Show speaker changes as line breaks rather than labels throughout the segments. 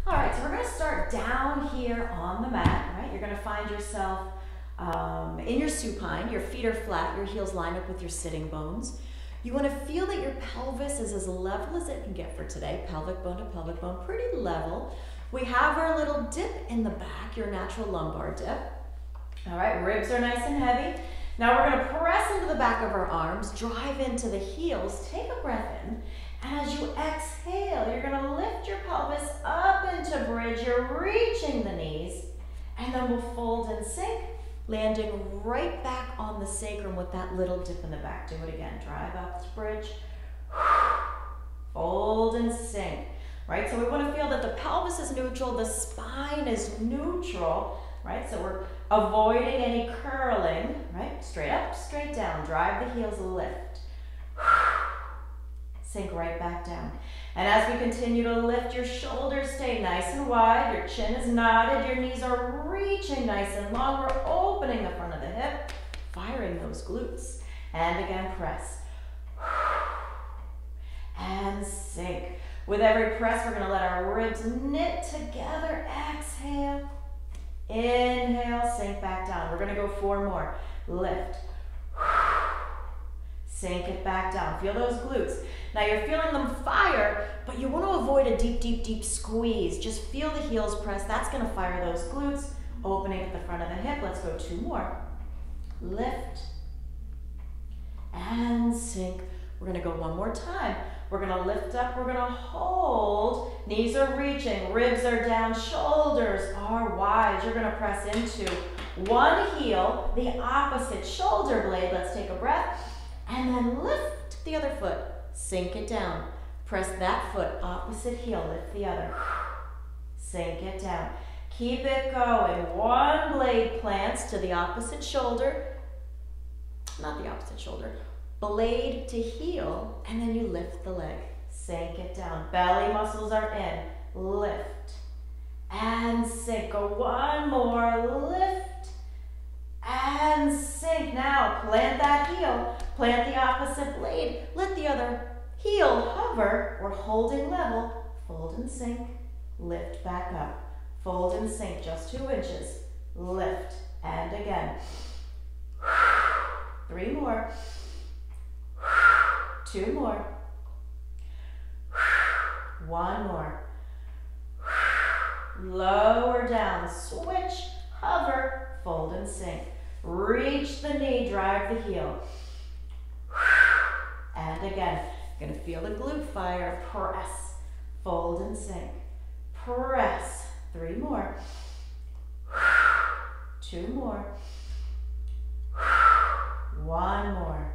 All right, so we're going to start down here on the mat, right? You're going to find yourself in your supine. Your feet are flat, your heels line up with your sitting bones. You want to feel that your pelvis is as level as it can get for today, pelvic bone to pelvic bone, pretty level. We have our little dip in the back, your natural lumbar dip. All right, ribs are nice and heavy. Now we're going to press into the back of our arms, drive into the heels, take a breath in, and as you exhale, you're going to lift your pelvis up into bridge. You're reaching the knees, and then we'll fold and sink, landing right back on the sacrum with that little dip in the back. Do it again. Drive up to bridge, fold and sink, right? So we want to feel that the pelvis is neutral, the spine is neutral, right? So we're avoiding any curling, right? Straight up, straight down. Drive the heels, lift. Sink right back down. And as we continue to lift, your shoulders stay nice and wide, your chin is knotted, your knees are reaching nice and long. We're opening the front of the hip, firing those glutes. And again, press. And sink. With every press, we're going to let our ribs knit together. Exhale. Inhale, sink back down. We're going to go 4 more. Lift. Sink it back down. Feel those glutes. Now you're feeling them fire, but you want to avoid a deep, deep, deep squeeze. Just feel the heels press. That's going to fire those glutes. Opening at the front of the hip. Let's go 2 more. Lift. And sink. We're going to go 1 more time. We're going to lift up. We're going to hold. Knees are reaching. Ribs are down. Shoulders are wide. You're going to press into one heel, the opposite shoulder blade. Let's take a breath. And then lift the other foot. Sink it down. Press that foot, opposite heel, lift the other. Sink it down. Keep it going. One blade plants to the opposite shoulder. Not the opposite shoulder. Blade to heel, and then you lift the leg. Sink it down. Belly muscles are in. Lift. And sink. Go 1 more. Lift. And sink. Now plant that heel. Plant the opposite blade. Let the other heel hover. We're holding level. Fold and sink. Lift back up. Fold and sink. Just 2 inches. Lift. And again. 3 more. 2 more. 1 more. Lower down. Switch. Hover. Fold and sink. Reach the knee. Drive the heel. And again, you're going to feel the glute fire. Press. Fold and sink. Press. 3 more. 2 more. 1 more.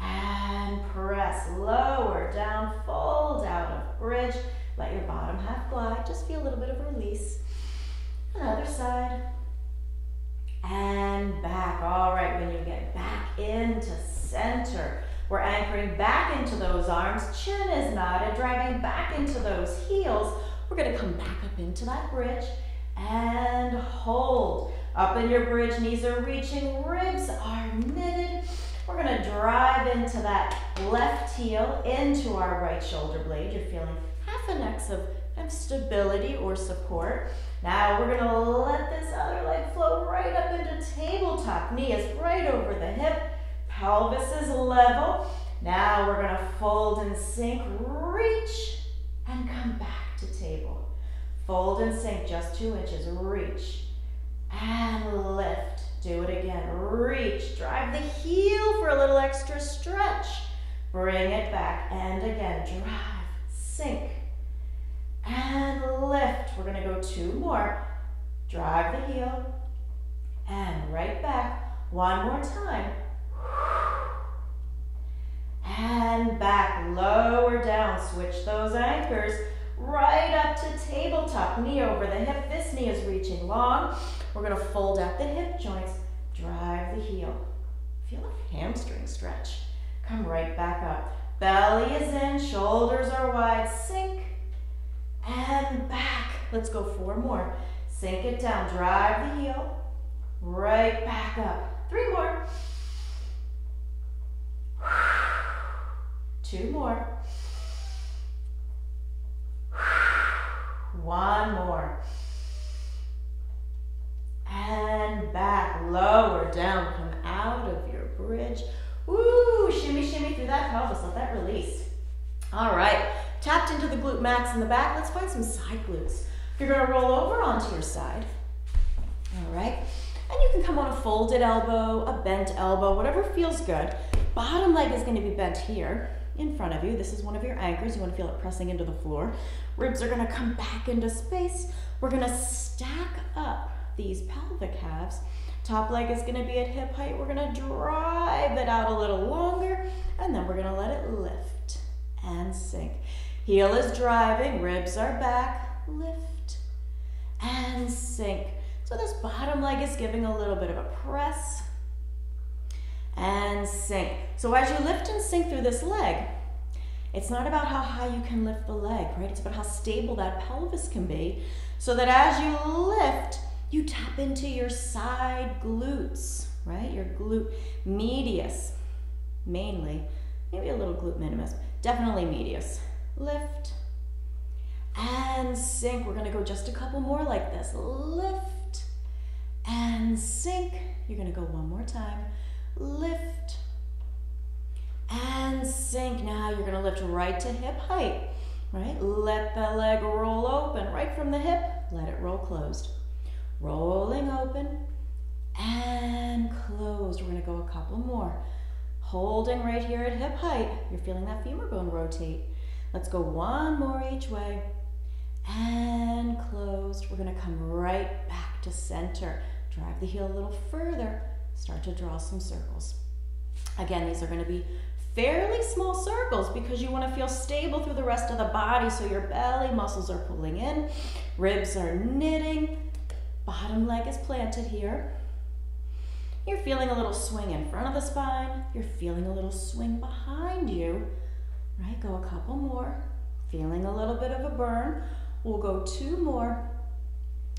And press. Lower down. Fold out of bridge. Let your bottom half glide. Just feel a little bit of release. Another side. And back. All right, when you get back into center, we're anchoring back into those arms. Chin is knotted, driving back into those heels. We're going to come back up into that bridge and hold. Up in your bridge, knees are reaching, ribs are knitted. We're going to drive into that left heel, into our right shoulder blade. You're feeling half an X of stability or support. Now we're going to let this other leg flow right up into tabletop. Knee is right over the hip. Pelvis is level. Now we're going to fold and sink, reach, and come back to table. Fold and sink, just 2 inches. Reach and lift. Do it again. Reach. Drive the heel for a little extra stretch. Bring it back. And again, drive, sink, and lift. We're going to go 2 more. Drive the heel and right back. 1 more time. And back, lower down. Switch those anchors right up to tabletop. Knee over the hip. This knee is reaching long. We're going to fold out the hip joints. Drive the heel. Feel a hamstring stretch. Come right back up. Belly is in. Shoulders are wide. Sink. And back. Let's go 4 more. Sink it down. Drive the heel. Right back up. 3 more. 2 more. One more. And back, lower down, come out of your bridge. Woo, shimmy, shimmy through that pelvis, let that release. All right, tapped into the glute max in the back. Let's find some side glutes. You're gonna roll over onto your side. All right, and you can come on a folded elbow, a bent elbow, whatever feels good. Bottom leg is gonna be bent here in front of you. This is one of your anchors. You wanna feel it pressing into the floor. Ribs are gonna come back into space. We're gonna stack up these pelvic halves. Top leg is gonna be at hip height. We're gonna drive it out a little longer, and then we're gonna let it lift and sink. Heel is driving, ribs are back, lift and sink. So this bottom leg is giving a little bit of a press and sink. So as you lift and sink through this leg, it's not about how high you can lift the leg, right? It's about how stable that pelvis can be, so that as you lift, you tap into your side glutes, right? Your glute medius, mainly. Maybe a little glute minimus. Definitely medius. Lift and sink. We're gonna go just a couple more like this. Lift and sink. You're gonna go one more time. Lift and sink. Now you're gonna lift right to hip height, right? Let the leg roll open right from the hip. Let it roll closed. Rolling open and closed. We're gonna go a couple more. Holding right here at hip height. You're feeling that femur bone rotate. Let's go one more each way and closed. We're gonna come right back to center. Drive the heel a little further. Start to draw some circles. Again, these are gonna be fairly small circles because you wanna feel stable through the rest of the body, so your belly muscles are pulling in, ribs are knitting, bottom leg is planted here. You're feeling a little swing in front of the spine. You're feeling a little swing behind you, right? Go a couple more. Feeling a little bit of a burn. We'll go two more.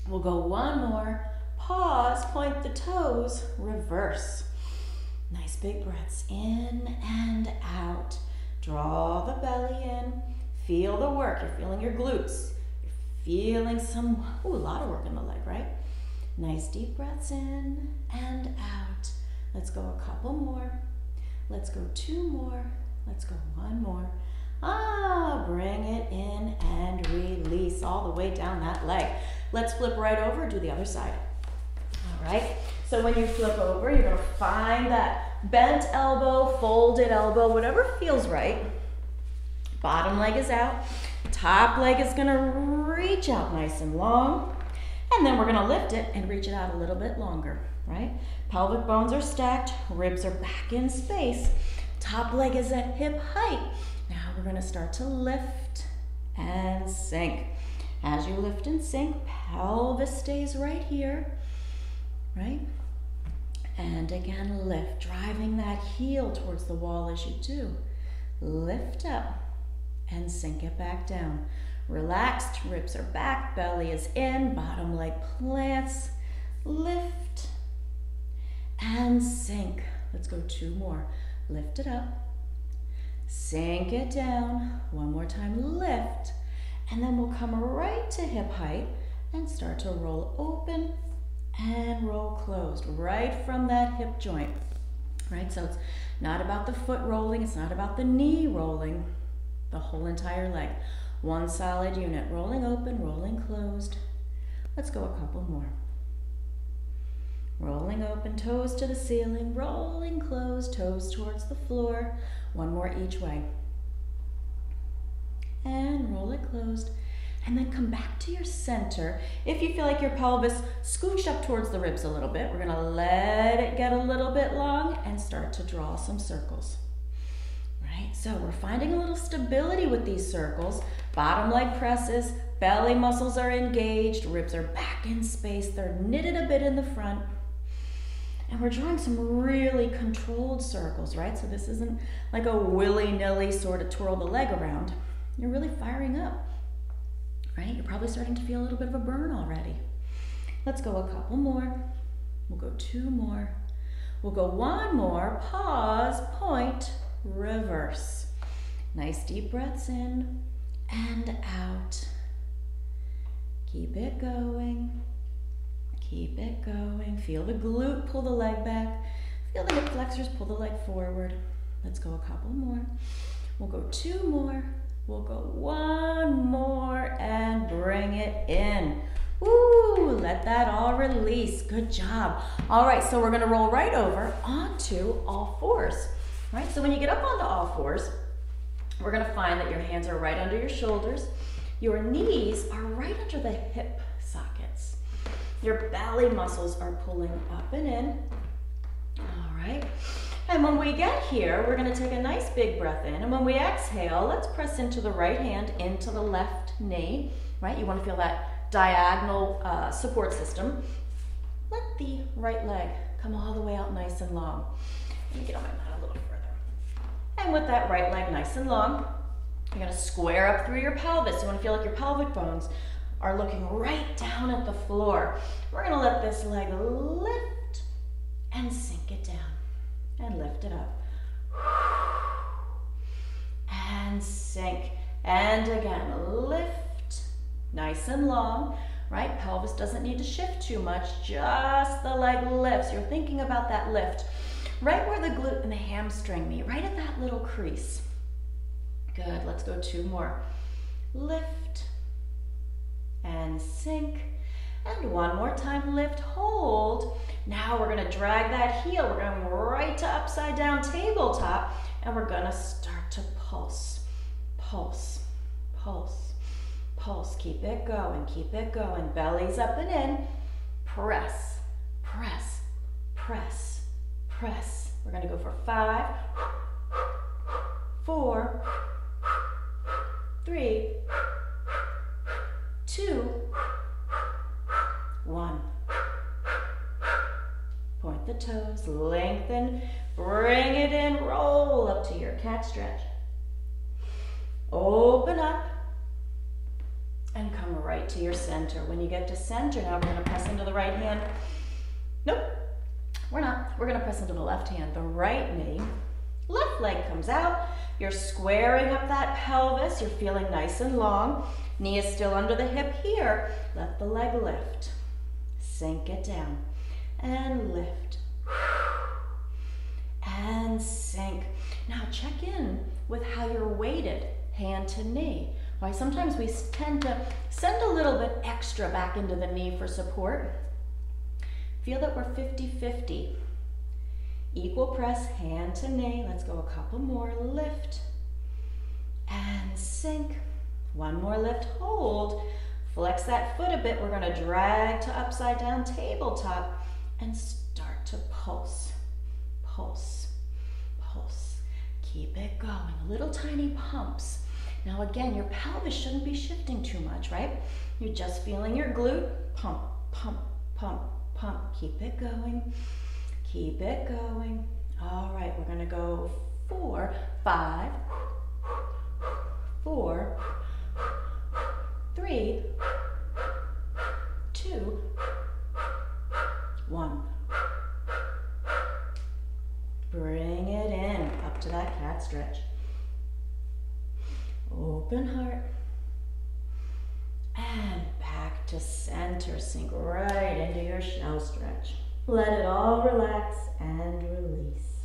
We'll go one more. Pause, point the toes, reverse. Nice big breaths in and out. Draw the belly in. Feel the work. You're feeling your glutes. You're feeling some, a lot of work in the leg, right? Nice deep breaths in and out. Let's go a couple more. Let's go two more. Let's go one more. Bring it in and release all the way down that leg. Let's flip right over, do the other side. All right, so when you flip over, you're gonna find that bent elbow, folded elbow, whatever feels right. Bottom leg is out. Top leg is gonna reach out nice and long. And then we're gonna lift it and reach it out a little bit longer, right? Pelvic bones are stacked, ribs are back in space. Top leg is at hip height. Now we're gonna start to lift and sink. As you lift and sink, pelvis stays right here, right? And again, lift, driving that heel towards the wall as you do. Lift up and sink it back down. Relaxed, ribs are back, belly is in, bottom leg plants. Lift and sink. Let's go two more. Lift it up, sink it down. One more time, lift. And then we'll come right to hip height and start to roll open and roll closed, right from that hip joint, right? So it's not about the foot rolling, it's not about the knee rolling, the whole entire leg. One solid unit, rolling open, rolling closed. Let's go a couple more. Rolling open, toes to the ceiling, rolling closed, toes towards the floor. One more each way. And roll it closed. And then come back to your center. If you feel like your pelvis scooched up towards the ribs a little bit, we're gonna let it get a little bit long and start to draw some circles. Right, so we're finding a little stability with these circles. Bottom leg presses, belly muscles are engaged, ribs are back in space, they're knitted a bit in the front. And we're drawing some really controlled circles, right? So this isn't like a willy-nilly sort of twirl the leg around. You're really firing up, right? You're probably starting to feel a little bit of a burn already. Let's go a couple more. We'll go two more. We'll go one more, pause, point, reverse. Nice deep breaths in and out Keep it going. Keep it going. Feel the glute, pull the leg back. Feel the hip flexors, pull the leg forward. Let's go a couple more. We'll go 2 more. We'll go 1 more and bring it in. Ooh, let that all release. Good job. All right, so we're gonna roll right over onto all fours. Right, so when you get up onto all fours, we're gonna find that your hands are right under your shoulders. Your knees are right under the hip sockets. Your belly muscles are pulling up and in. All right. And when we get here, we're gonna take a nice big breath in. And when we exhale, let's press into the right hand, into the left knee, right? You wanna feel that diagonal support system. Let the right leg come all the way out nice and long. Let me get on my mat a little further. And with that right leg nice and long, you're gonna square up through your pelvis. You wanna feel like your pelvic bones are looking right down at the floor. We're gonna let this leg lift and sink it down. And lift it up. And sink. And again, lift. Nice and long, right? Pelvis doesn't need to shift too much, just the leg lifts. You're thinking about that lift. Right where the glute and the hamstring meet, right at that little crease. Good, let's go 2 more. Lift and sink. And 1 more time, lift, hold. Now we're gonna drag that heel. We're going right to upside down tabletop, and we're gonna start to pulse, pulse, pulse, pulse. Keep it going, keep it going. Belly's up and in. Press, press, press, press. We're gonna go for 5, 4, 3, 2, 1. Point the toes, lengthen, bring it in, roll up to your cat stretch. Open up and come right to your center. When you get to center, now we're gonna press into the right hand. Nope, we're not. We're gonna press into the left hand, the right knee. Left leg comes out. You're squaring up that pelvis. You're feeling nice and long. Knee is still under the hip here. Let the leg lift. Sink it down and lift and sink. Now check in with how you're weighted, hand to knee. Why sometimes we tend to send a little bit extra back into the knee for support. Feel that we're 50-50. Equal press, hand to knee. Let's go a couple more. Lift and sink. 1 more lift, hold. Flex that foot a bit. We're gonna drag to upside down tabletop and start to pulse, pulse, pulse. Keep it going, little tiny pumps. Now again, your pelvis shouldn't be shifting too much, right? You're just feeling your glute, pump, pump, pump, pump. Keep it going, keep it going. All right, we're gonna go 4, 5, 4, 3, 2, 1. Bring it in, up to that cat stretch. Open heart. And back to center. Sink right into your shell stretch. Let it all relax and release.